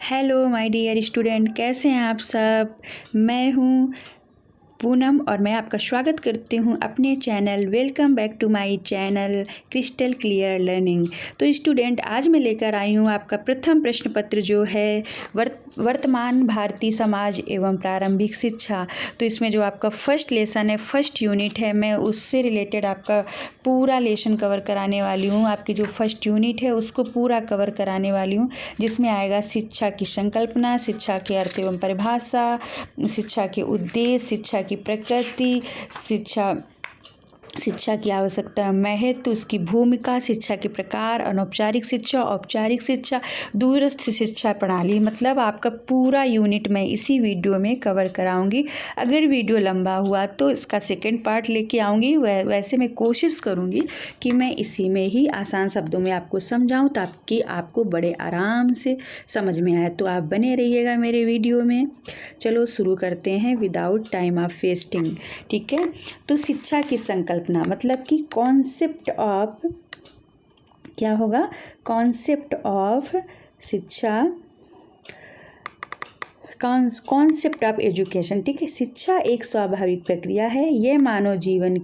Hello my dear student, कैसे हैं आप सब। मैं हूँ पूनम और मैं आपका स्वागत करती हूँ अपने channel welcome back to my channel Crystal Clear Learning. तो स्टूडेंट, आज मैं लेकर आई हूँ आपका प्रथम प्रश्न पत्र जो है वर्तमान भारतीय समाज एवं प्रारंभिक शिक्षा। तो इसमें जो आपका फर्स्ट लेसन है, फर्स्ट यूनिट है, मैं उससे रिलेटेड आपका पूरा लेसन कवर कराने वाली हूँ। आपकी जो फर्स्ट यूनिट है उसको पूरा कवर कराने वाली हूँ, जिसमें आएगा शिक्षा की संकल्पना, शिक्षा के अर्थ एवं परिभाषा, शिक्षा के उद्देश्य, शिक्षा की प्रकृति, शिक्षा की आवश्यकता, महत्व, उसकी भूमिका, शिक्षा के प्रकार, अनौपचारिक शिक्षा, औपचारिक शिक्षा, दूरस्थ शिक्षा प्रणाली। मतलब आपका पूरा यूनिट मैं इसी वीडियो में कवर कराऊंगी। अगर वीडियो लंबा हुआ तो इसका सेकंड पार्ट लेके आऊँगी। वैसे मैं कोशिश करूँगी कि मैं इसी में ही आसान शब्दों में आपको समझाऊँ ताकि आपको बड़े आराम से समझ में आए। तो आप बने रहिएगा मेरे वीडियो में। चलो शुरू करते हैं विदाउट टाइम ऑफ वेस्टिंग। ठीक है, तो शिक्षा की संकल्पना मतलब कि कॉन्सेप्ट ऑफ, क्या होगा, कॉन्सेप्ट ऑफ शिक्षा, कॉन्सेप्ट ऑफ एजुकेशन। ठीक है, शिक्षा एक स्वाभाविक प्रक्रिया है। यह मानव जीवन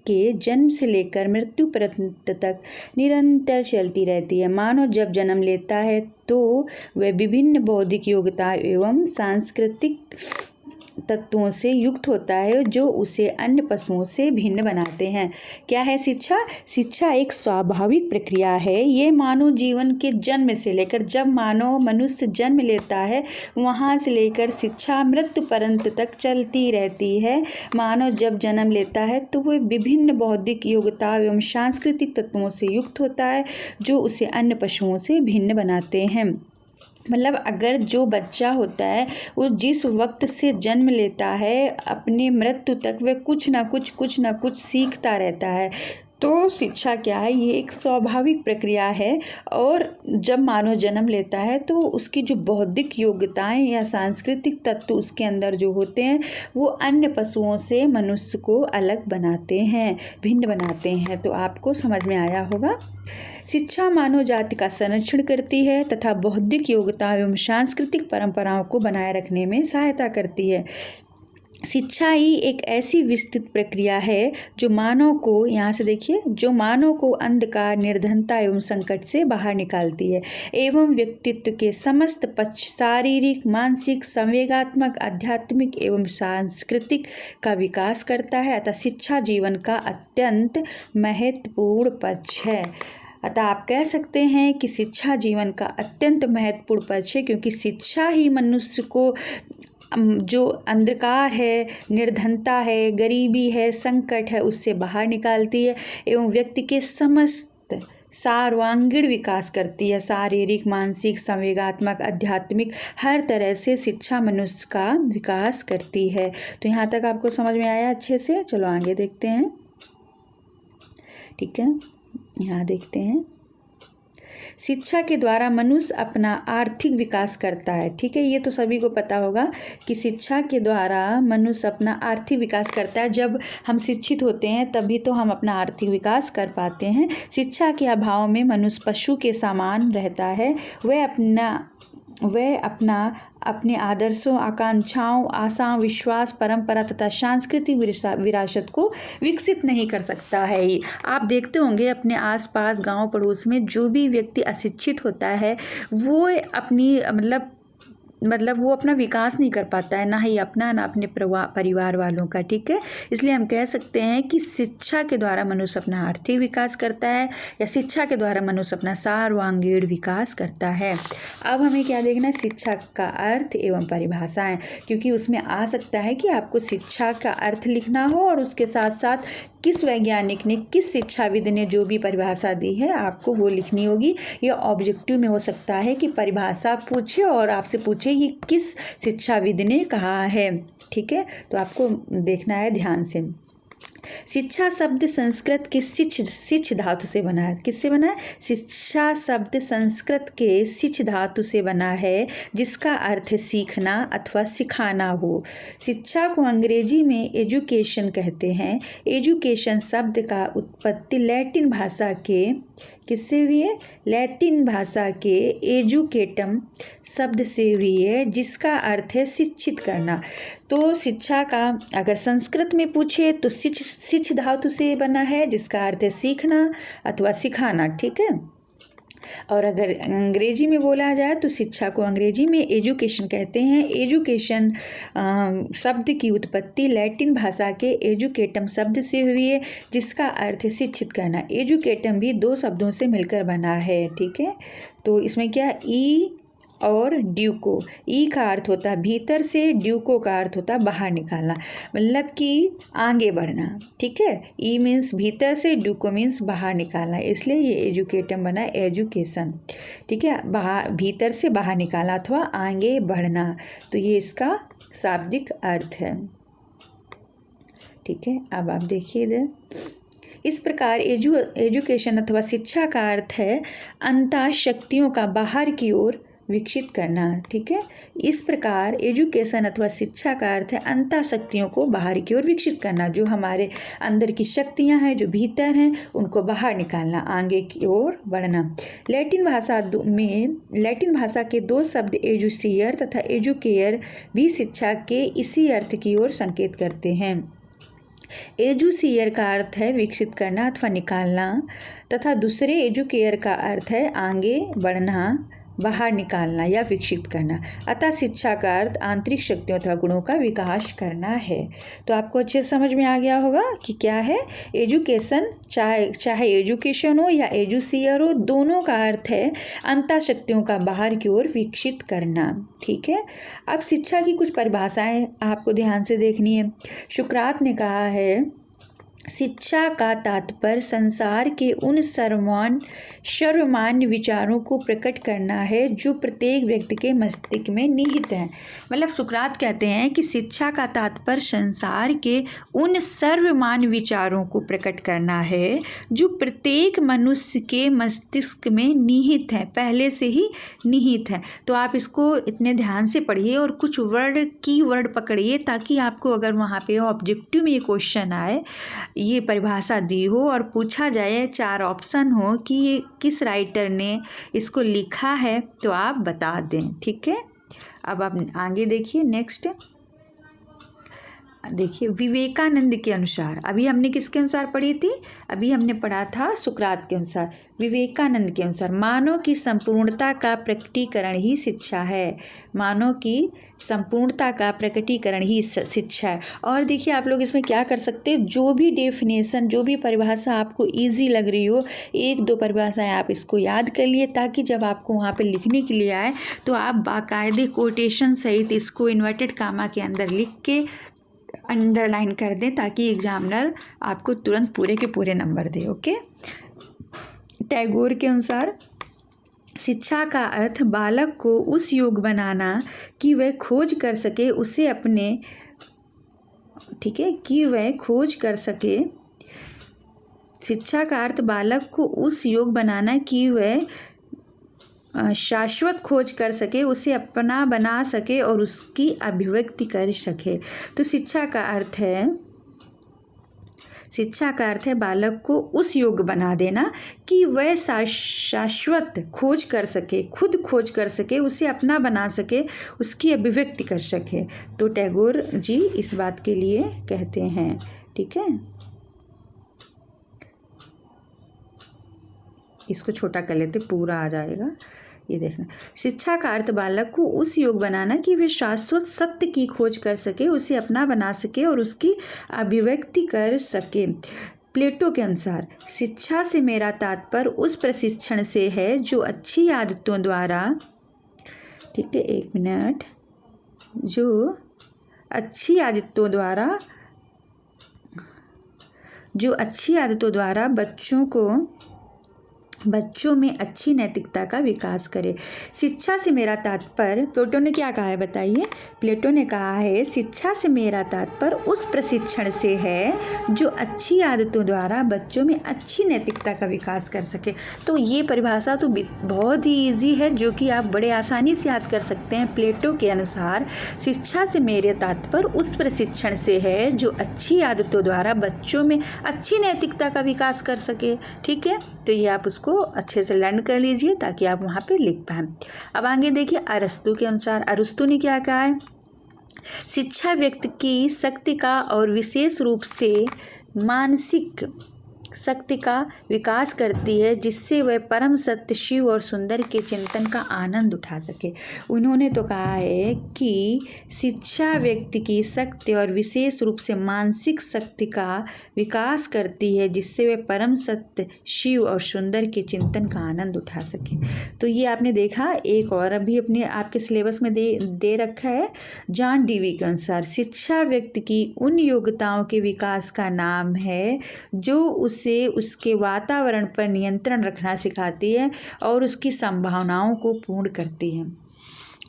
के जन्म से लेकर मृत्यु पर्यंत तक निरंतर चलती रहती है। मानव जब जन्म लेता है तो वह विभिन्न बौद्धिक योग्यता एवं सांस्कृतिक तत्वों से युक्त होता है जो उसे अन्य पशुओं से भिन्न बनाते हैं। क्या है शिक्षा? शिक्षा एक स्वाभाविक प्रक्रिया है। ये मानव जीवन के जन्म से लेकर, जब मनुष्य जन्म लेता है वहाँ से लेकर शिक्षा मृत्यु पर्यंत तक चलती रहती है। मानव जब जन्म लेता है तो वह विभिन्न बौद्धिक योग्यता एवं सांस्कृतिक तत्वों से युक्त होता है जो उसे अन्य पशुओं से भिन्न बनाते हैं। मतलब अगर जो बच्चा होता है वो जिस वक्त से जन्म लेता है अपने मृत्यु तक वह कुछ ना कुछ सीखता रहता है। तो शिक्षा क्या है? ये एक स्वाभाविक प्रक्रिया है। और जब मानव जन्म लेता है तो उसकी जो बौद्धिक योग्यताएं या सांस्कृतिक तत्व उसके अंदर जो होते हैं वो अन्य पशुओं से मनुष्य को अलग बनाते हैं, भिन्न बनाते हैं। तो आपको समझ में आया होगा। शिक्षा मानव जाति का संरक्षण करती है तथा बौद्धिक योग्यता एवं सांस्कृतिक परंपराओं को बनाए रखने में सहायता करती है। शिक्षा ही एक ऐसी विस्तृत प्रक्रिया है जो मानव को, यहाँ से देखिए, जो मानव को अंधकार, निर्धनता एवं संकट से बाहर निकालती है एवं व्यक्तित्व के समस्त पक्ष, शारीरिक, मानसिक, संवेगात्मक, आध्यात्मिक एवं सांस्कृतिक का विकास करता है। अतः शिक्षा जीवन का अत्यंत महत्वपूर्ण पक्ष है। अतः आप कह सकते हैं कि शिक्षा जीवन का अत्यंत महत्वपूर्ण पक्ष है, क्योंकि शिक्षा ही मनुष्य को जो अंधकार है, निर्धनता है, गरीबी है, संकट है, उससे बाहर निकालती है एवं व्यक्ति के समस्त सर्वांगीण विकास करती है। शारीरिक, मानसिक, संवेगात्मक, आध्यात्मिक, हर तरह से शिक्षा मनुष्य का विकास करती है। तो यहाँ तक आपको समझ में आया अच्छे से। चलो आगे देखते हैं। ठीक है, यहाँ देखते हैं। शिक्षा के द्वारा मनुष्य अपना आर्थिक विकास करता है। ठीक है, ये तो सभी को पता होगा कि शिक्षा के द्वारा मनुष्य अपना आर्थिक विकास करता है। जब हम शिक्षित होते हैं तभी तो हम अपना आर्थिक विकास कर पाते हैं। शिक्षा के अभाव में मनुष्य पशु के समान रहता है। वह अपने आदर्शों, आकांक्षाओं, आशाओं, विश्वास, परंपरा तथा सांस्कृतिक विरासत को विकसित नहीं कर सकता है। आप देखते होंगे अपने आसपास, गांव पड़ोस में जो भी व्यक्ति अशिक्षित होता है वो अपनी मतलब वो अपना विकास नहीं कर पाता है, ना ही अपना, ना अपने परिवार वालों का। ठीक है, इसलिए हम कह सकते हैं कि शिक्षा के द्वारा मनुष्य अपना आर्थिक विकास करता है, या शिक्षा के द्वारा मनुष्य अपना सर्वांगीण विकास करता है। अब हमें क्या देखना है? शिक्षा का अर्थ एवं परिभाषाएं, क्योंकि उसमें आ सकता है कि आपको शिक्षा का अर्थ लिखना हो और उसके साथ साथ किस वैज्ञानिक ने, किस शिक्षाविद ने जो भी परिभाषा दी है आपको वो लिखनी होगी। ये ऑब्जेक्टिव में हो सकता है कि परिभाषा पूछे और आपसे पूछे ये किस शिक्षाविद ने कहा है। ठीक है, तो आपको देखना है ध्यान से। शिक्षा शब्द संस्कृत के शिच धातु से बना है। किससे बना है? शिक्षा शब्द संस्कृत के शिच धातु से बना है, जिसका अर्थ सीखना अथवा सिखाना हो। शिक्षा को अंग्रेजी में एजुकेशन कहते हैं। एजुकेशन शब्द का उत्पत्ति लैटिन भाषा के किससे हुई है? लैटिन भाषा के एजुकेटम शब्द से हुई है, जिसका अर्थ है शिक्षित करना। तो शिक्षा का अगर संस्कृत में पूछे तो शिच धातु से बना है, जिसका अर्थ है सीखना अथवा सिखाना। ठीक है। और अगर अंग्रेजी में बोला जाए तो शिक्षा को अंग्रेजी में एजुकेशन कहते हैं। एजुकेशन शब्द की उत्पत्ति लैटिन भाषा के एजुकेटम शब्द से हुई है, जिसका अर्थ है शिक्षित करना। एजुकेटम भी दो शब्दों से मिलकर बना है। ठीक है। तो इसमें क्या, ई और ड्यूको। ई का अर्थ होता है भीतर से, ड्यूको का अर्थ होता है बाहर निकालना, मतलब कि आगे बढ़ना। ठीक है। ई मीन्स भीतर से, ड्यूको मीन्स बाहर निकालना, इसलिए ये एजुकेटम बना एजुकेशन। ठीक है। भीतर से बाहर निकालना अथवा आगे बढ़ना, तो ये इसका शाब्दिक अर्थ है। ठीक है। अब आप देखिए इधर, इस प्रकार एजुकेशन अथवा शिक्षा का अर्थ है अंतः शक्तियों का बाहर की ओर विकसित करना। ठीक है। इस प्रकार एजुकेशन अथवा शिक्षा का अर्थ है अंतः शक्तियों को बाहर की ओर विकसित करना। जो हमारे अंदर की शक्तियां हैं, जो भीतर हैं, उनको बाहर निकालना, आगे की ओर बढ़ना। लैटिन भाषा के दो शब्द एजुसियर तथा एजुकेयर भी शिक्षा के इसी अर्थ की ओर संकेत करते हैं। एजुसियर का अर्थ है विकसित करना अथवा निकालना, तथा दूसरे एजुकेयर का अर्थ है आगे बढ़ना, बाहर निकालना या विकसित करना। अतः शिक्षा का अर्थ आंतरिक शक्तियों तथा गुणों का विकास करना है। तो आपको अच्छे समझ में आ गया होगा कि क्या है एजुकेशन। चाहे एजुकेशन हो या एजुसियर हो, दोनों का अर्थ है अंतः शक्तियों का बाहर की ओर विकसित करना। ठीक है। अब शिक्षा की कुछ परिभाषाएं आपको ध्यान से देखनी है। सुकरात ने कहा है, शिक्षा का तात्पर्य संसार के उन सर्वमान्य विचारों को प्रकट करना है जो प्रत्येक व्यक्ति के मस्तिष्क में निहित हैं। मतलब सुकरात कहते हैं कि शिक्षा का तात्पर्य संसार के उन सर्वमान्य विचारों को प्रकट करना है जो प्रत्येक मनुष्य के मस्तिष्क में निहित हैं, पहले से ही निहित हैं। तो आप इसको इतने ध्यान से पढ़िए और कुछ कीवर्ड पकड़िए, ताकि आपको अगर वहाँ पे ऑब्जेक्टिव में ये क्वेश्चन आए, ये परिभाषा दी हो और पूछा जाए, 4 ऑप्शन हो कि ये किस राइटर ने इसको लिखा है, तो आप बता दें। ठीक है। अब आप आगे देखिए, नेक्स्ट देखिए, विवेकानंद के अनुसार, अभी हमने किसके अनुसार पढ़ी थी? अभी हमने पढ़ा था सुकरात के अनुसार। विवेकानंद के अनुसार मानव की संपूर्णता का प्रकटीकरण ही शिक्षा है। मानव की संपूर्णता का प्रकटीकरण ही शिक्षा है। और देखिए आप लोग इसमें क्या कर सकते हैं, जो भी डेफिनेशन, जो भी परिभाषा आपको ईजी लग रही हो, 1-2 परिभाषाएं आप इसको याद कर लिए, ताकि जब आपको वहाँ पे लिखने के लिए आए तो आप बाकायदे कोटेशन सहित इसको इन्वर्टेड कामा के अंदर लिख के अंडरलाइन कर दें, ताकि एग्जामिनर आपको तुरंत पूरे के पूरे नंबर दे। ओके। टैगोर के अनुसार शिक्षा का अर्थ बालक को उस योग्य बनाना कि वह खोज कर सके उसे अपने, ठीक है, कि वह खोज कर सके। शिक्षा का अर्थ बालक को उस योग्य बनाना कि वह शाश्वत खोज कर सके, उसे अपना बना सके और उसकी अभिव्यक्ति कर सके। तो शिक्षा का अर्थ है बालक को उस योग्य बना देना कि वह शाश्वत खोज कर सके, खुद खोज कर सके, उसे अपना बना सके, उसकी अभिव्यक्ति कर सके। तो टैगोर जी इस बात के लिए कहते हैं। ठीक है। इसको छोटा कर लेते, पूरा आ जाएगा। ये देखना, शिक्षा का अर्थ बालक को उस योग्य बनाना कि वे शाश्वत सत्य की खोज कर सके, उसे अपना बना सके और उसकी अभिव्यक्ति कर सके। प्लेटो के अनुसार शिक्षा से मेरा तात्पर्य उस प्रशिक्षण से है जो अच्छी आदतों द्वारा, ठीक है, 1 मिनट, जो अच्छी आदतों द्वारा बच्चों को बच्चों में अच्छी नैतिकता का विकास करे। शिक्षा से मेरा तात्पर्य, प्लेटो ने क्या कहा है बताइए? प्लेटो ने कहा है शिक्षा से मेरा तात्पर्य उस प्रशिक्षण से है जो अच्छी आदतों द्वारा बच्चों में अच्छी नैतिकता का विकास कर सके। तो ये परिभाषा तो बहुत ही ईजी है, जो कि आप बड़े आसानी से याद कर सकते हैं। प्लेटो के अनुसार शिक्षा से मेरे तात्पर्य उस प्रशिक्षण से है जो अच्छी आदतों द्वारा बच्चों में अच्छी नैतिकता का विकास कर सके। ठीक है, तो ये आप उसको अच्छे से लर्न कर लीजिए ताकि आप वहाँ पे लिख पाएँ। अब आगे देखिए, अरस्तु के अनुसार, अरस्तु ने क्या कहा है? शिक्षा व्यक्ति की शक्ति का और विशेष रूप से मानसिक शक्ति का विकास करती है, जिससे वह परम सत्य, शिव और सुंदर के चिंतन का आनंद उठा सके। उन्होंने तो कहा है कि शिक्षा व्यक्ति की शक्ति और विशेष रूप से मानसिक शक्ति का विकास करती है, जिससे वह परम सत्य, शिव और सुंदर के चिंतन का आनंद उठा सके। तो ये आपने देखा। एक और अभी अपने आपके सिलेबस में दे रखा है, जॉन डीवी के अनुसार शिक्षा व्यक्ति की उन योग्यताओं के विकास का नाम है जो उसे उसके वातावरण पर नियंत्रण रखना सिखाती है और उसकी संभावनाओं को पूर्ण करती है।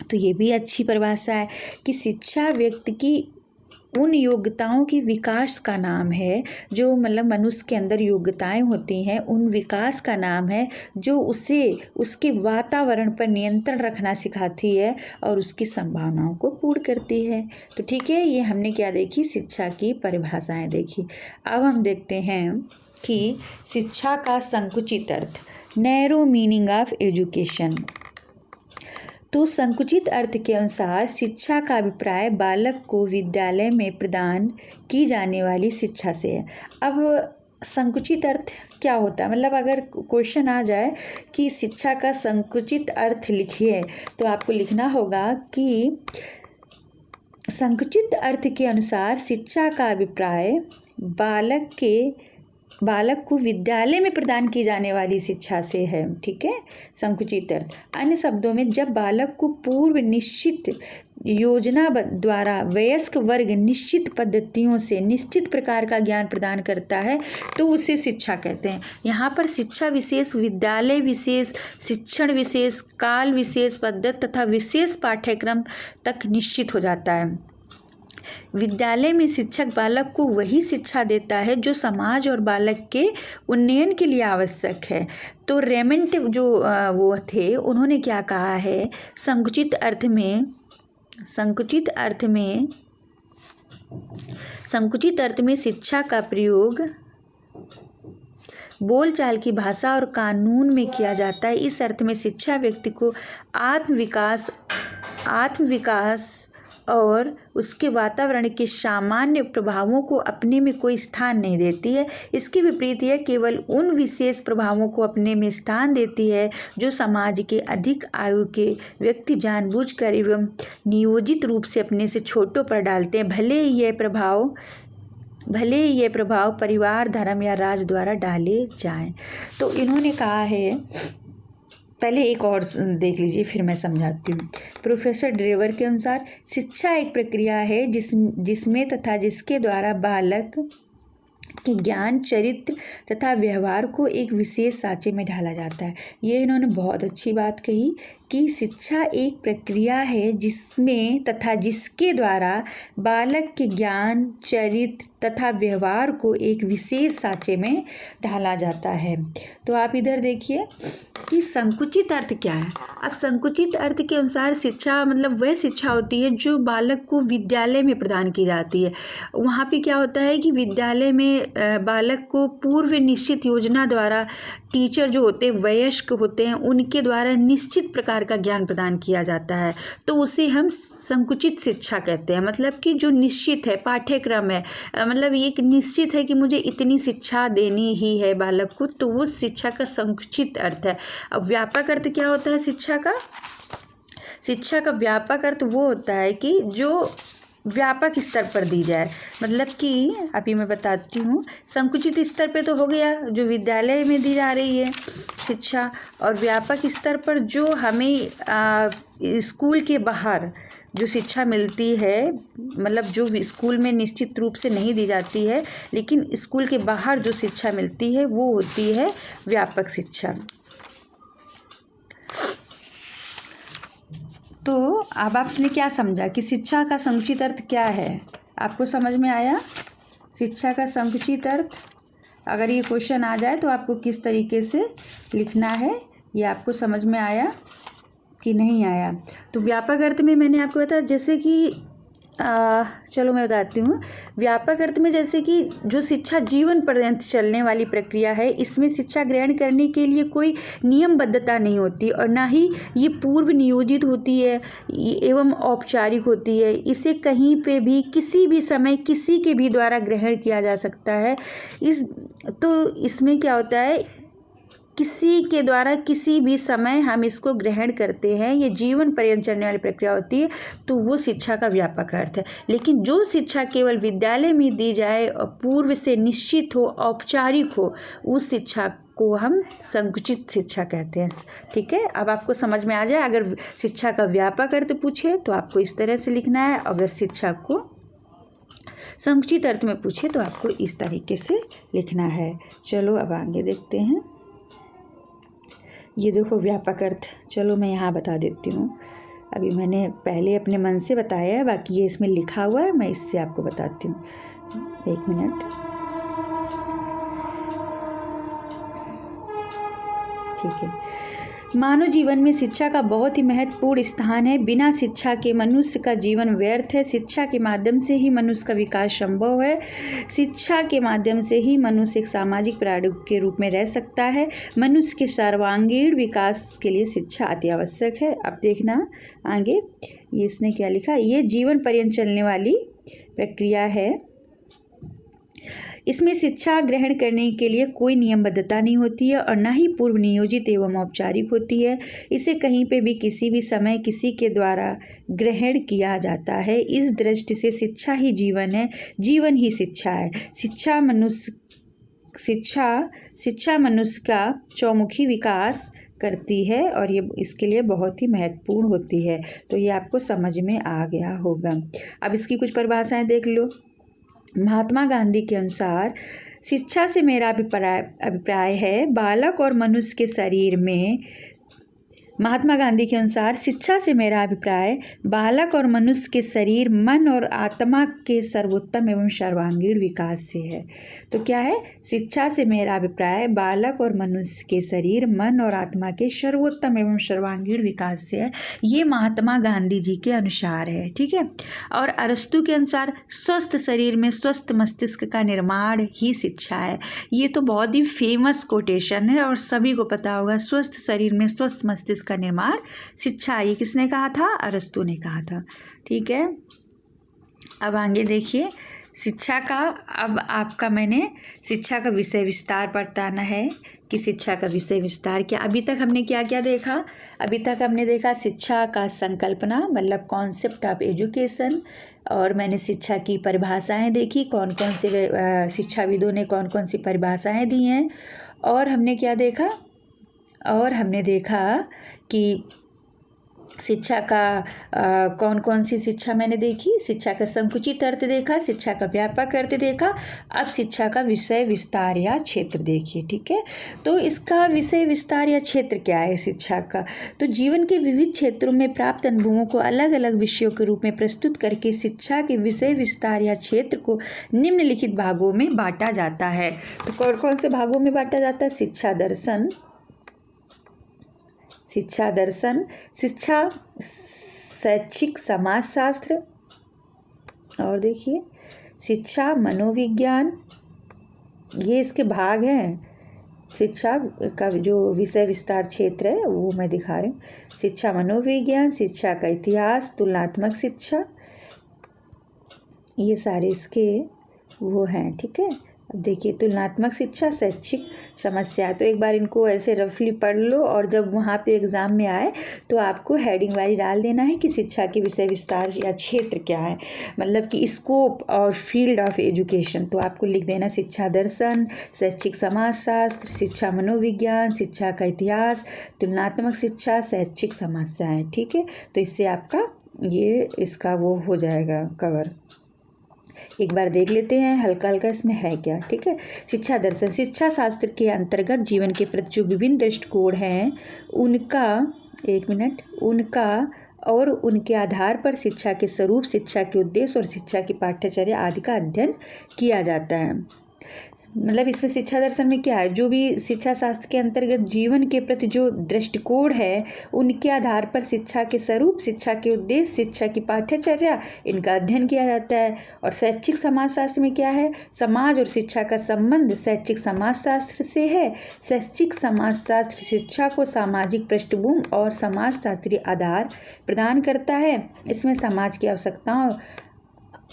तो ये भी अच्छी परिभाषा है कि शिक्षा व्यक्ति की उन योग्यताओं के विकास का नाम है, जो मतलब मनुष्य के अंदर योग्यताएं होती हैं, उन विकास का नाम है जो उसे उसके वातावरण पर नियंत्रण रखना सिखाती है और उसकी संभावनाओं को पूर्ण करती है। तो ठीक है, ये हमने क्या देखी? शिक्षा की परिभाषाएं देखी। अब हम देखते हैं कि शिक्षा का संकुचित अर्थ, नैरो मीनिंग ऑफ एजुकेशन। तो संकुचित अर्थ के अनुसार शिक्षा का अभिप्राय बालक को विद्यालय में प्रदान की जाने वाली शिक्षा से है। अब संकुचित अर्थ क्या होता है? मतलब अगर क्वेश्चन आ जाए कि शिक्षा का संकुचित अर्थ लिखिए, तो आपको लिखना होगा कि संकुचित अर्थ के अनुसार शिक्षा का अभिप्राय बालक को विद्यालय में प्रदान की जाने वाली शिक्षा से है। ठीक है, संकुचित अर्थ। अन्य शब्दों में, जब बालक को पूर्व निश्चित योजना द्वारा वयस्क वर्ग निश्चित पद्धतियों से निश्चित प्रकार का ज्ञान प्रदान करता है तो उसे शिक्षा कहते हैं। यहाँ पर शिक्षा विशेष, विद्यालय विशेष, शिक्षण विशेष, काल विशेष, पद्धति तथा विशेष पाठ्यक्रम तक निश्चित हो जाता है। विद्यालय में शिक्षक बालक को वही शिक्षा देता है जो समाज और बालक के उन्नयन के लिए आवश्यक है। तो रेमंड जो वो थे, उन्होंने क्या कहा है? संकुचित अर्थ में शिक्षा का प्रयोग बोलचाल की भाषा और कानून में किया जाता है। इस अर्थ में शिक्षा व्यक्ति को आत्मविकास और उसके वातावरण के सामान्य प्रभावों को अपने में कोई स्थान नहीं देती है। इसके विपरीत यह केवल उन विशेष प्रभावों को अपने में स्थान देती है जो समाज के अधिक आयु के व्यक्ति जानबूझकर एवं नियोजित रूप से अपने से छोटों पर डालते हैं, भले ही ये प्रभाव परिवार, धर्म या राज द्वारा डाले जाएं। तो इन्होंने कहा है, पहले एक और देख लीजिए फिर मैं समझाती हूँ। प्रोफेसर ड्रेवर के अनुसार शिक्षा एक प्रक्रिया है जिसमें तथा जिसके द्वारा बालक के ज्ञान, चरित्र तथा व्यवहार को एक विशेष साँचे में ढाला जाता है। ये इन्होंने बहुत अच्छी बात कही कि शिक्षा एक प्रक्रिया है जिसमें तथा जिसके द्वारा बालक के ज्ञान, चरित्र तथा व्यवहार को एक विशेष साँचे में ढाला जाता है। तो आप इधर देखिए कि संकुचित अर्थ क्या है। अब संकुचित अर्थ के अनुसार शिक्षा मतलब वह शिक्षा होती है जो बालक को विद्यालय में प्रदान की जाती है। वहाँ पे क्या होता है कि विद्यालय में बालक को पूर्व निश्चित योजना द्वारा टीचर जो होते हैं, वयस्क होते हैं, उनके द्वारा निश्चित प्रकार का ज्ञान प्रदान किया जाता है। तो उसे हम संकुचित शिक्षा कहते हैं। मतलब कि जो निश्चित है, पाठ्यक्रम है, मतलब एक निश्चित है कि मुझे इतनी शिक्षा देनी ही है बालक को, तो वो शिक्षा का संकुचित अर्थ है। अब व्यापक अर्थ क्या होता है शिक्षा का? शिक्षा का व्यापक अर्थ वो होता है कि जो व्यापक स्तर पर दी जाए। मतलब कि अभी मैं बताती हूँ, संकुचित स्तर पे तो हो गया जो विद्यालय में दी जा रही है शिक्षा, और व्यापक स्तर पर जो हमें स्कूल के बाहर जो शिक्षा मिलती है, मतलब जो स्कूल में निश्चित रूप से नहीं दी जाती है लेकिन स्कूल के बाहर जो शिक्षा मिलती है वो होती है व्यापक शिक्षा। तो अब आपने क्या समझा कि शिक्षा का संकुचित अर्थ क्या है? आपको समझ में आया शिक्षा का संकुचित अर्थ? अगर ये क्वेश्चन आ जाए तो आपको किस तरीके से लिखना है, ये आपको समझ में आया कि नहीं आया? तो व्यापक अर्थ में मैंने आपको बताया, जैसे कि चलो मैं बताती हूँ। व्यापक अर्थ में जैसे कि जो शिक्षा जीवन पर्यंत चलने वाली प्रक्रिया है, इसमें शिक्षा ग्रहण करने के लिए कोई नियमबद्धता नहीं होती और ना ही ये पूर्व नियोजित होती है एवं औपचारिक होती है। इसे कहीं पे भी किसी भी समय किसी के भी द्वारा ग्रहण किया जा सकता है। इसमें क्या होता है, किसी के द्वारा किसी भी समय हम इसको ग्रहण करते हैं, ये जीवन पर्यंत चलने वाली प्रक्रिया होती है, तो वो शिक्षा का व्यापक अर्थ है। लेकिन जो शिक्षा केवल विद्यालय में दी जाए और पूर्व से निश्चित हो, औपचारिक हो, उस शिक्षा को हम संकुचित शिक्षा कहते हैं। ठीक है, अब आपको समझ में आ जाए। अगर शिक्षा का व्यापक अर्थ पूछे तो आपको इस तरह से लिखना है, अगर शिक्षा को संकुचित अर्थ में पूछे तो आपको इस तरीके से लिखना है। चलो अब आगे देखते हैं। ये देखो व्यापक अर्थ, चलो मैं यहाँ बता देती हूँ। अभी मैंने पहले अपने मन से बताया है, बाकी ये इसमें लिखा हुआ है, मैं इससे आपको बताती हूँ। 1 मिनट। ठीक है। मानव जीवन में शिक्षा का बहुत ही महत्वपूर्ण स्थान है। बिना शिक्षा के मनुष्य का जीवन व्यर्थ है। शिक्षा के माध्यम से ही मनुष्य का विकास संभव है। शिक्षा के माध्यम से ही मनुष्य एक सामाजिक प्राणी के रूप में रह सकता है। मनुष्य के सर्वांगीण विकास के लिए शिक्षा अति आवश्यक है। अब देखना आगे, ये इसने क्या लिखा, ये जीवन पर्यंत चलने वाली प्रक्रिया है। इसमें शिक्षा ग्रहण करने के लिए कोई नियमबद्धता नहीं होती है और न ही पूर्व नियोजित एवं औपचारिक होती है। इसे कहीं पे भी किसी भी समय किसी के द्वारा ग्रहण किया जाता है। इस दृष्टि से शिक्षा ही जीवन है, जीवन ही शिक्षा है। शिक्षा मनुष्य का चौमुखी विकास करती है और ये इसके लिए बहुत ही महत्वपूर्ण होती है। तो ये आपको समझ में आ गया होगा। अब इसकी कुछ परिभाषाएं देख लो। महात्मा गांधी के अनुसार शिक्षा से मेरा अभिप्राय है बालक और मनुष्य के शरीर में महात्मा गांधी के अनुसार शिक्षा से मेरा अभिप्राय बालक और मनुष्य के शरीर, मन और आत्मा के सर्वोत्तम एवं सर्वांगीण विकास से है। तो क्या है, शिक्षा से मेरा अभिप्राय बालक और मनुष्य के शरीर, मन और आत्मा के सर्वोत्तम एवं सर्वांगीण विकास से है। ये महात्मा गांधी जी के अनुसार है। ठीक है। और अरस्तु के अनुसार स्वस्थ शरीर में स्वस्थ मस्तिष्क का निर्माण ही शिक्षा है। ये तो बहुत ही फेमस कोटेशन है और सभी को पता होगा, स्वस्थ शरीर में स्वस्थ मस्तिष्क का निर्माण शिक्षा। ये किसने कहा था? अरस्तु ने कहा था। ठीक है। अब आगे देखिए शिक्षा का, अब आपका मैंने शिक्षा का विषय विस्तार बताना है कि शिक्षा का विषय विस्तार क्या। अभी तक हमने क्या क्या देखा? अभी तक हमने देखा शिक्षा का संकल्पना, मतलब कॉन्सेप्ट ऑफ एजुकेशन, और मैंने शिक्षा की परिभाषाएं देखी, कौन कौन से शिक्षाविदों ने कौन कौन सी परिभाषाएं दी हैं। और हमने क्या देखा? और हमने देखा कि शिक्षा का कौन कौन सी शिक्षा मैंने देखी। शिक्षा का संकुचित अर्थ देखा, शिक्षा का व्यापक अर्थ देखा। अब शिक्षा का विषय विस्तार या क्षेत्र देखिए। ठीक है। तो इसका विषय विस्तार या क्षेत्र क्या है शिक्षा का? तो जीवन के विविध क्षेत्रों में प्राप्त अनुभवों को अलग अलग विषयों के रूप में प्रस्तुत करके शिक्षा के विषय विस्तार या क्षेत्र को निम्नलिखित भागों में बांटा जाता है। तो कौन कौन से भागों में बांटा जाता है? शिक्षा दर्शन, शिक्षा शैक्षिक समाजशास्त्र, और देखिए शिक्षा मनोविज्ञान, ये इसके भाग हैं। शिक्षा का जो विषय विस्तार क्षेत्र है वो मैं दिखा रही हूँ। शिक्षा मनोविज्ञान, शिक्षा का इतिहास, तुलनात्मक शिक्षा, ये सारे इसके वो हैं। ठीक है। अब देखिए तुलनात्मक शिक्षा, शैक्षिक समस्या, तो एक बार इनको ऐसे रफली पढ़ लो और जब वहाँ पे एग्ज़ाम में आए तो आपको हेडिंग वाली डाल देना है कि शिक्षा के विषय विस्तार या क्षेत्र क्या है, मतलब कि स्कोप और फील्ड ऑफ एजुकेशन। तो आपको लिख देना शिक्षा दर्शन, शैक्षिक समाजशास्त्र, शिक्षा मनोविज्ञान, शिक्षा का इतिहास, तुलनात्मक शिक्षा, शैक्षिक समस्याएँ। ठीक है। तो इससे आपका ये इसका वो हो जाएगा कवर। एक बार देख लेते हैं हल्का हल्का इसमें है क्या। ठीक है। शिक्षा दर्शन शिक्षा शास्त्र के अंतर्गत जीवन के प्रति जो विभिन्न दृष्टिकोण हैं उनका एक मिनट। उनका और उनके आधार पर शिक्षा के स्वरूप, शिक्षा के उद्देश्य और शिक्षा की पाठ्यचर्या आदि का अध्ययन किया जाता है। मतलब इसमें शिक्षा दर्शन में क्या है, जो भी शिक्षा शास्त्र के अंतर्गत जीवन के प्रति जो दृष्टिकोण है, उनके आधार पर शिक्षा के स्वरूप, शिक्षा के उद्देश्य, शिक्षा की पाठ्यचर्या, इनका अध्ययन किया जाता है। और शैक्षिक समाजशास्त्र में क्या है, समाज और शिक्षा का संबंध शैक्षिक समाजशास्त्र से है। शैक्षिक समाजशास्त्र शिक्षा को सामाजिक पृष्ठभूमि और समाजशास्त्रीय आधार प्रदान करता है। इसमें समाज की आवश्यकताओं,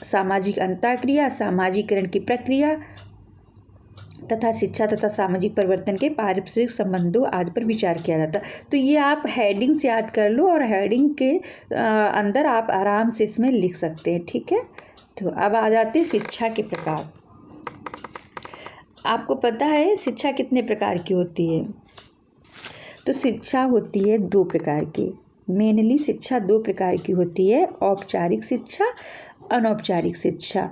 सामाजिक अंतःक्रिया, सामाजिकरण की प्रक्रिया तथा शिक्षा तथा सामाजिक परिवर्तन के पारिस्थितिक संबंधों आदि पर विचार किया जाता है। तो ये आप हेडिंग्स याद कर लो और हेडिंग के अंदर आप आराम से इसमें लिख सकते हैं, ठीक है। तो अब आ जाते हैं शिक्षा के प्रकार। आपको पता है शिक्षा कितने प्रकार की होती है? तो शिक्षा होती है 2 प्रकार की। मेनली शिक्षा 2 प्रकार की होती है, औपचारिक शिक्षा, अनौपचारिक शिक्षा।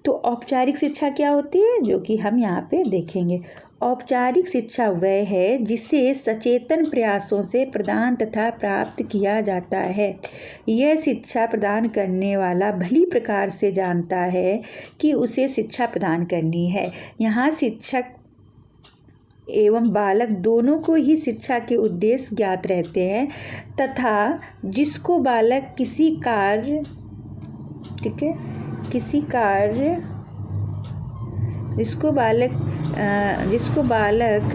तो औपचारिक शिक्षा क्या होती है, जो कि हम यहाँ पे देखेंगे। औपचारिक शिक्षा वह है जिसे सचेतन प्रयासों से प्रदान तथा प्राप्त किया जाता है। यह शिक्षा प्रदान करने वाला भली प्रकार से जानता है कि उसे शिक्षा प्रदान करनी है। यहाँ शिक्षक एवं बालक दोनों को ही शिक्षा के उद्देश्य ज्ञात रहते हैं तथा जिसको बालक किसी कार्य, ठीक है, जिसको बालक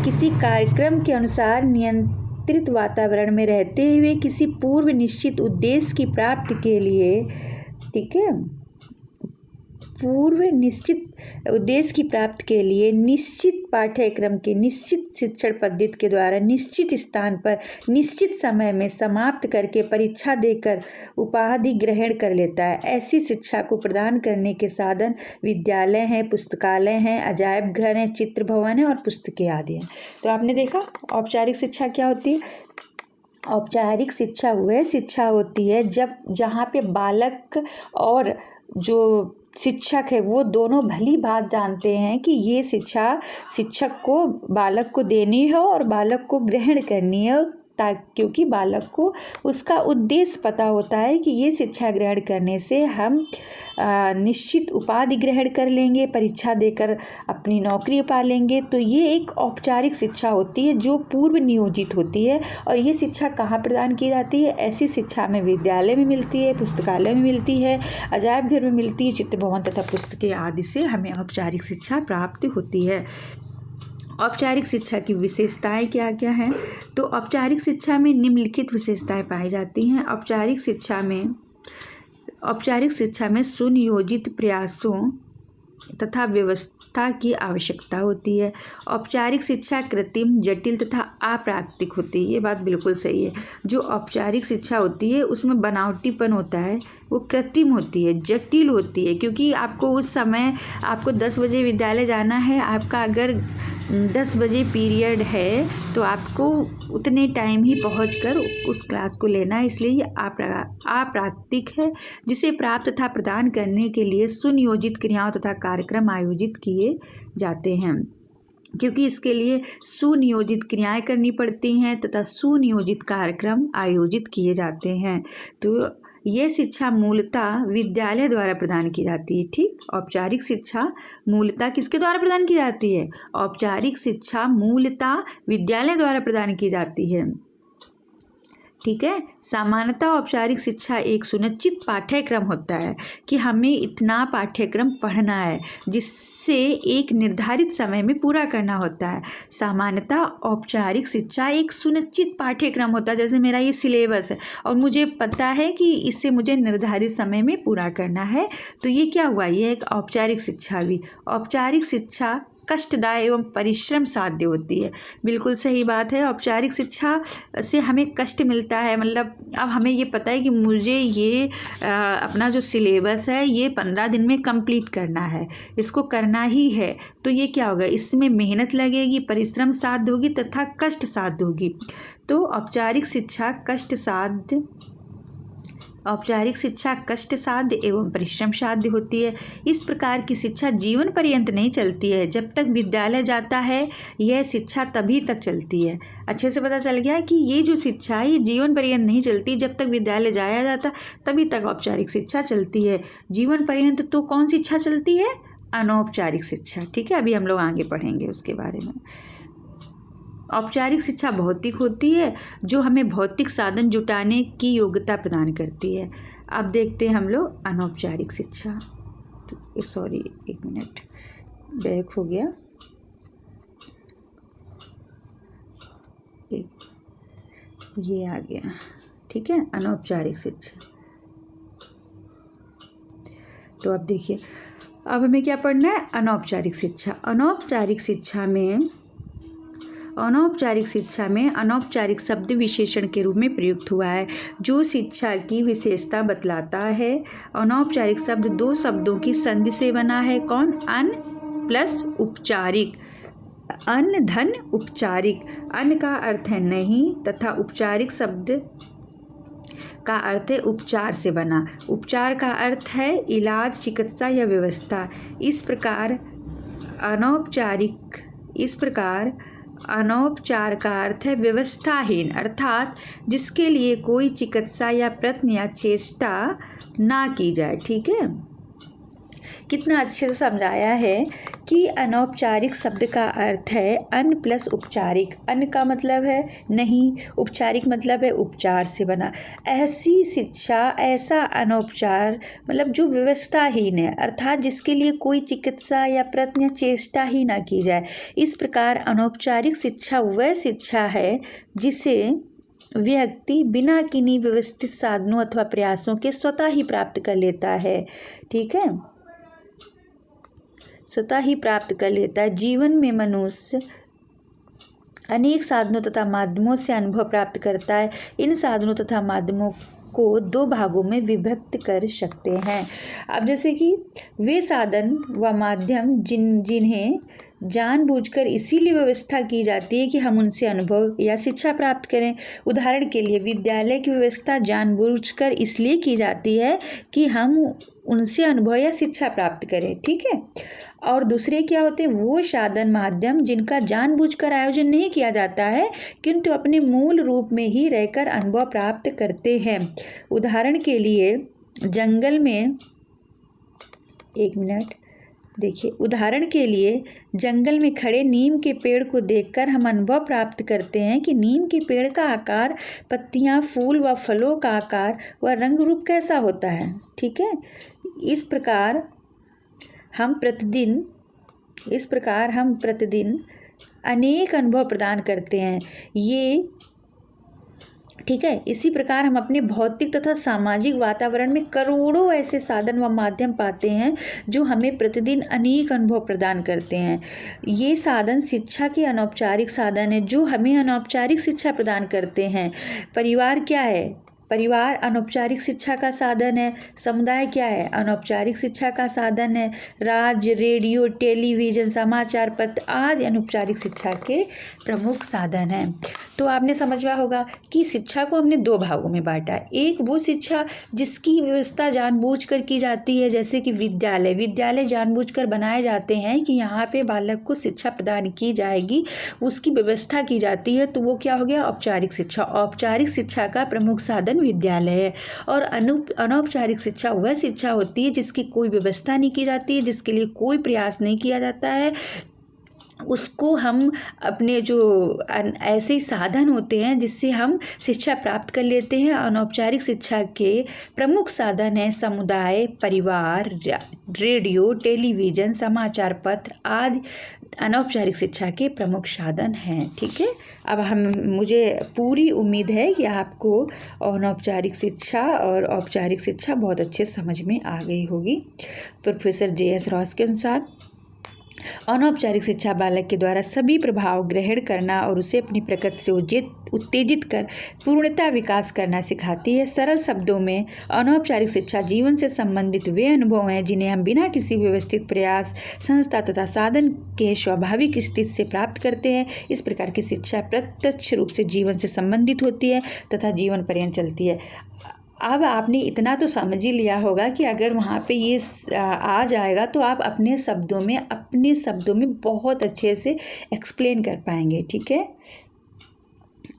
किसी कार्यक्रम के अनुसार नियंत्रित वातावरण में रहते हुए किसी पूर्व निश्चित उद्देश्य की प्राप्ति के लिए, ठीक है, पूर्व निश्चित उद्देश्य की प्राप्ति के लिए निश्चित पाठ्यक्रम के निश्चित शिक्षण पद्धति के द्वारा निश्चित स्थान पर निश्चित समय में समाप्त करके परीक्षा देकर उपाधि ग्रहण कर लेता है। ऐसी शिक्षा को प्रदान करने के साधन विद्यालय हैं, पुस्तकालय हैं, अजायब घर हैं, चित्र भवन है और पुस्तकें आदि हैं। तो आपने देखा औपचारिक शिक्षा क्या होती है। औपचारिक शिक्षा वह शिक्षा होती है जहाँ पे बालक और जो शिक्षक है वो दोनों भली बात जानते हैं कि ये शिक्षा शिक्षक को बालक को देनी है और बालक को ग्रहण करनी है, क्योंकि बालक को उसका उद्देश्य पता होता है कि ये शिक्षा ग्रहण करने से हम निश्चित उपाधि ग्रहण कर लेंगे, परीक्षा देकर अपनी नौकरी पा लेंगे। तो ये एक औपचारिक शिक्षा होती है जो पूर्व नियोजित होती है। और ये शिक्षा कहाँ प्रदान की जाती है? ऐसी शिक्षा में विद्यालय में मिलती है, पुस्तकालय में मिलती है, अजायब घर में मिलती है, चित्र भवन तथा पुस्तकें आदि से हमें औपचारिक शिक्षा प्राप्त होती है। औपचारिक शिक्षा की विशेषताएं क्या क्या हैं? तो औपचारिक शिक्षा में निम्नलिखित विशेषताएं पाई जाती हैं। औपचारिक शिक्षा में सुनियोजित प्रयासों तथा व्यवस्था की आवश्यकता होती है। औपचारिक शिक्षा कृत्रिम, जटिल तथा अप्राकृतिक होती है। ये बात बिल्कुल सही है। जो औपचारिक शिक्षा होती है उसमें बनावटीपन होता है, वो कृत्रिम होती है, जटिल होती है, क्योंकि आपको उस समय आपको 10 बजे विद्यालय जाना है। आपका अगर 10 बजे पीरियड है तो आपको उतने टाइम ही पहुंचकर उस क्लास को लेना है, इसलिए ये अप्राकृतिक है, जिसे प्राप्त तथा प्रदान करने के लिए सुनियोजित क्रियाओं तथा कार्यक्रम आयोजित किए जाते हैं, क्योंकि इसके लिए सुनियोजित क्रियाएं करनी पड़ती हैं तथा सुनियोजित कार्यक्रम आयोजित किए जाते हैं। तो ये शिक्षा मूलतः विद्यालय द्वारा प्रदान की जाती है। ठीक, औपचारिक शिक्षा मूलतः किसके द्वारा प्रदान की जाती है? औपचारिक शिक्षा मूलतः विद्यालय द्वारा प्रदान की जाती है। ठीक है। सामान्यतः औपचारिक शिक्षा एक सुनिश्चित पाठ्यक्रम होता है कि हमें इतना पाठ्यक्रम पढ़ना है जिससे एक निर्धारित समय में पूरा करना होता है। सामान्यतः औपचारिक शिक्षा एक सुनिश्चित पाठ्यक्रम होता है, जैसे मेरा ये सिलेबस है और मुझे पता है कि इससे मुझे निर्धारित समय में पूरा करना है, तो ये क्या हुआ? ये एक औपचारिक शिक्षा हुई। औपचारिक शिक्षा कष्टदायक एवं परिश्रम साध्य होती है। बिल्कुल सही बात है। औपचारिक शिक्षा से हमें कष्ट मिलता है, मतलब अब हमें ये पता है कि मुझे ये अपना जो सिलेबस है ये 15 दिन में कंप्लीट करना है, इसको करना ही है। तो ये क्या होगा? इसमें मेहनत लगेगी, परिश्रम साध्य होगी तथा कष्ट साध्य होगी। तो औपचारिक शिक्षा कष्ट साध्य औपचारिक शिक्षा कष्ट साध्य एवं परिश्रम साध्य होती है। इस प्रकार की शिक्षा जीवन पर्यंत नहीं चलती है। जब तक विद्यालय जाता है यह शिक्षा तभी तक चलती है। अच्छे से पता चल गया कि ये जो शिक्षा है ये जीवन पर्यंत नहीं चलती। जब तक विद्यालय जाया जाता तभी तक औपचारिक शिक्षा चलती है। जीवन पर्यंत तो कौन शिक्षा चलती है? अनौपचारिक शिक्षा। ठीक है, अभी हम लोग आगे पढ़ेंगे उसके बारे में। औपचारिक शिक्षा भौतिक होती है, जो हमें भौतिक साधन जुटाने की योग्यता प्रदान करती है। अब देखते हैं हम लोग अनौपचारिक शिक्षा। सॉरी, एक मिनट, बैक हो गया। ये आ गया। ठीक है, अनौपचारिक शिक्षा। तो अब देखिए, अब हमें क्या पढ़ना है? अनौपचारिक शिक्षा। अनौपचारिक शिक्षा में अनौपचारिक शब्द विशेषण के रूप में प्रयुक्त हुआ है, जो शिक्षा की विशेषता बतलाता है। अनौपचारिक शब्द दो शब्दों की संधि से बना है। कौन? अन प्लस उपचारिक। अन धन उपचारिक। अन का अर्थ है नहीं तथा उपचारिक शब्द का अर्थ है उपचार से बना। उपचार का अर्थ है इलाज, चिकित्सा या व्यवस्था। इस प्रकार अनौपचार का अर्थ है व्यवस्थाहीन, अर्थात जिसके लिए कोई चिकित्सा या प्रयत्न या चेष्टा ना की जाए। ठीक है, कितना अच्छे से समझाया है कि अनौपचारिक शब्द का अर्थ है अन प्लस उपचारिक। अन का मतलब है नहीं, उपचारिक मतलब है उपचार से बना। ऐसी शिक्षा, ऐसा अनौपचार मतलब जो व्यवस्थाहीन है, अर्थात जिसके लिए कोई चिकित्सा या प्रयत्न या चेष्टा ही ना की जाए। इस प्रकार अनौपचारिक शिक्षा वह शिक्षा है जिसे व्यक्ति बिना किन्हीं व्यवस्थित साधनों अथवा प्रयासों के स्वतः ही प्राप्त कर लेता है। ठीक है, स्वतः ही प्राप्त कर लेता है। जीवन में मनुष्य अनेक साधनों तथा माध्यमों से अनुभव प्राप्त करता है। इन साधनों तथा माध्यमों को दो भागों में विभक्त कर सकते हैं। अब जैसे कि वे साधन व माध्यम जिन्हें जानबूझकर इसीलिए व्यवस्था की जाती है कि हम उनसे अनुभव या शिक्षा प्राप्त करें। उदाहरण के लिए विद्यालय की व्यवस्था जानबूझकर इसलिए की जाती है कि हम उनसे अनुभव या शिक्षा प्राप्त करें। ठीक है, और दूसरे क्या होते हैं? वो साधन माध्यम जिनका जानबूझकर आयोजन नहीं किया जाता है किंतु अपने मूल रूप में ही रहकर अनुभव प्राप्त करते हैं। उदाहरण के लिए जंगल में, एक मिनट देखिए, उदाहरण के लिए जंगल में खड़े नीम के पेड़ को देखकर हम अनुभव प्राप्त करते हैं कि नीम के पेड़ का आकार, पत्तियां, फूल व फलों का आकार व रंग रूप कैसा होता है। ठीक है, इस प्रकार हम प्रतिदिन अनेक अनुभव प्रदान करते हैं। ये ठीक है, इसी प्रकार हम अपने भौतिक तथा सामाजिक वातावरण में करोड़ों ऐसे साधन व माध्यम पाते हैं जो हमें प्रतिदिन अनेक अनुभव प्रदान करते हैं। ये साधन शिक्षा के अनौपचारिक साधन है जो हमें अनौपचारिक शिक्षा प्रदान करते हैं। परिवार क्या है? परिवार अनौपचारिक शिक्षा का साधन है। समुदाय क्या है? अनौपचारिक शिक्षा का साधन है। राज्य, रेडियो, टेलीविज़न, समाचार पत्र आदि अनौपचारिक शिक्षा के प्रमुख साधन हैं। तो आपने समझा होगा कि शिक्षा को हमने दो भागों में बांटा है। एक वो शिक्षा जिसकी व्यवस्था जानबूझकर की जाती है, जैसे कि विद्यालय जानबूझकर बनाए जाते हैं कि यहाँ पे बालक को शिक्षा प्रदान की जाएगी, उसकी व्यवस्था की जाती है, तो वो क्या हो गया? औपचारिक शिक्षा। औपचारिक शिक्षा का प्रमुख साधन विद्यालय है। और अनौपचारिक शिक्षा वह शिक्षा होती है जिसकी कोई व्यवस्था नहीं की जाती है, जिसके लिए कोई प्रयास नहीं किया जाता है। उसको हम अपने जो ऐसे ही साधन होते हैं जिससे हम शिक्षा प्राप्त कर लेते हैं। अनौपचारिक शिक्षा के प्रमुख साधन हैं समुदाय, परिवार, रेडियो, टेलीविज़न, समाचार पत्र आदि अनौपचारिक शिक्षा के प्रमुख साधन हैं। ठीक है, अब मुझे पूरी उम्मीद है कि आपको अनौपचारिक शिक्षा और औपचारिक शिक्षा बहुत अच्छे समझ में आ गई होगी। Professor J.S. रॉस के अनुसार अनौपचारिक शिक्षा बालक के द्वारा सभी प्रभाव ग्रहण करना और उसे अपनी प्रकृति से उत्तेजित कर पूर्णता विकास करना सिखाती है। सरल शब्दों में अनौपचारिक शिक्षा जीवन से संबंधित वे अनुभव हैं जिन्हें हम बिना किसी व्यवस्थित प्रयास, संस्था तथा साधन के स्वाभाविक स्थिति से प्राप्त करते हैं। इस प्रकार की शिक्षा प्रत्यक्ष रूप से जीवन से संबंधित होती है तथा जीवन पर्यंत चलती है। अब आपने इतना तो समझ ही लिया होगा कि अगर वहाँ पे ये आ जाएगा तो आप अपने शब्दों में बहुत अच्छे से एक्सप्लेन कर पाएंगे। ठीक है,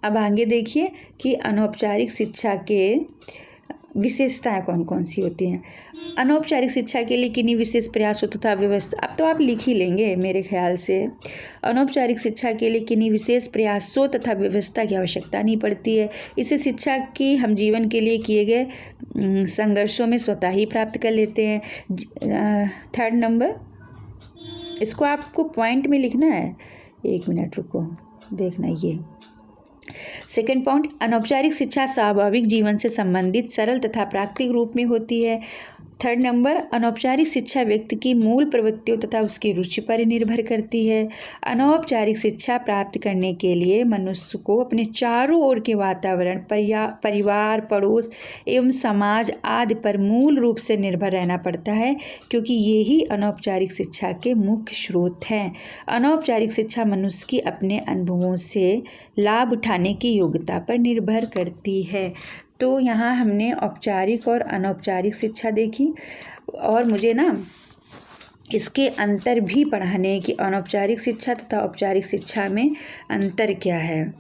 अब आगे देखिए कि अनौपचारिक शिक्षा के विशेषताएं कौन कौन सी होती हैं। अनौपचारिक शिक्षा के लिए किन्हीं विशेष प्रयासों तथा व्यवस्था, अब तो आप लिख ही लेंगे मेरे ख्याल से। अनौपचारिक शिक्षा के लिए किन्हीं विशेष प्रयासों तथा व्यवस्था की आवश्यकता नहीं पड़ती है। इसे शिक्षा की हम जीवन के लिए किए गए संघर्षों में स्वतः ही प्राप्त कर लेते हैं। 3rd नंबर, इसको आपको पॉइंट में लिखना है, 1 मिनट रुको, देखना ये 2nd पॉइंट, अनौपचारिक शिक्षा स्वाभाविक जीवन से संबंधित सरल तथा प्राकृतिक रूप में होती है। 3rd नंबर, अनौपचारिक शिक्षा व्यक्ति की मूल प्रवृत्तियों तथा उसकी रुचि पर निर्भर करती है। अनौपचारिक शिक्षा प्राप्त करने के लिए मनुष्य को अपने चारों ओर के वातावरण, परिवार, पड़ोस एवं समाज आदि पर मूल रूप से निर्भर रहना पड़ता है, क्योंकि ये ही अनौपचारिक शिक्षा के मुख्य स्रोत हैं। अनौपचारिक शिक्षा मनुष्य की अपने अनुभवों से लाभ उठाने की योग्यता पर निर्भर करती है। तो यहाँ हमने औपचारिक और अनौपचारिक शिक्षा देखी, और मुझे ना इसके अंतर भी पढ़ाने कि अनौपचारिक शिक्षा तथा औपचारिक शिक्षा में अंतर क्या है।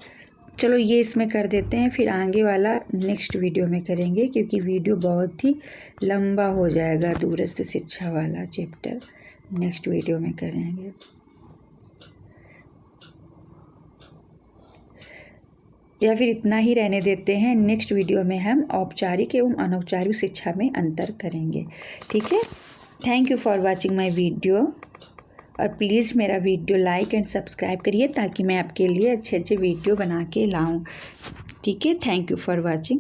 चलो ये इसमें कर देते हैं, फिर आगे वाला नेक्स्ट वीडियो में करेंगे, क्योंकि वीडियो बहुत ही लंबा हो जाएगा। दूरस्थ शिक्षा वाला चैप्टर नेक्स्ट वीडियो में करेंगे। या फिर इतना ही रहने देते हैं, नेक्स्ट वीडियो में हम औपचारिक एवं अनौपचारिक शिक्षा में अंतर करेंगे। ठीक है, thank you for watching my video, और प्लीज़ मेरा वीडियो लाइक एंड सब्सक्राइब करिए ताकि मैं आपके लिए अच्छे अच्छे वीडियो बना के लाऊं। ठीक है, थैंक यू फॉर वाचिंग।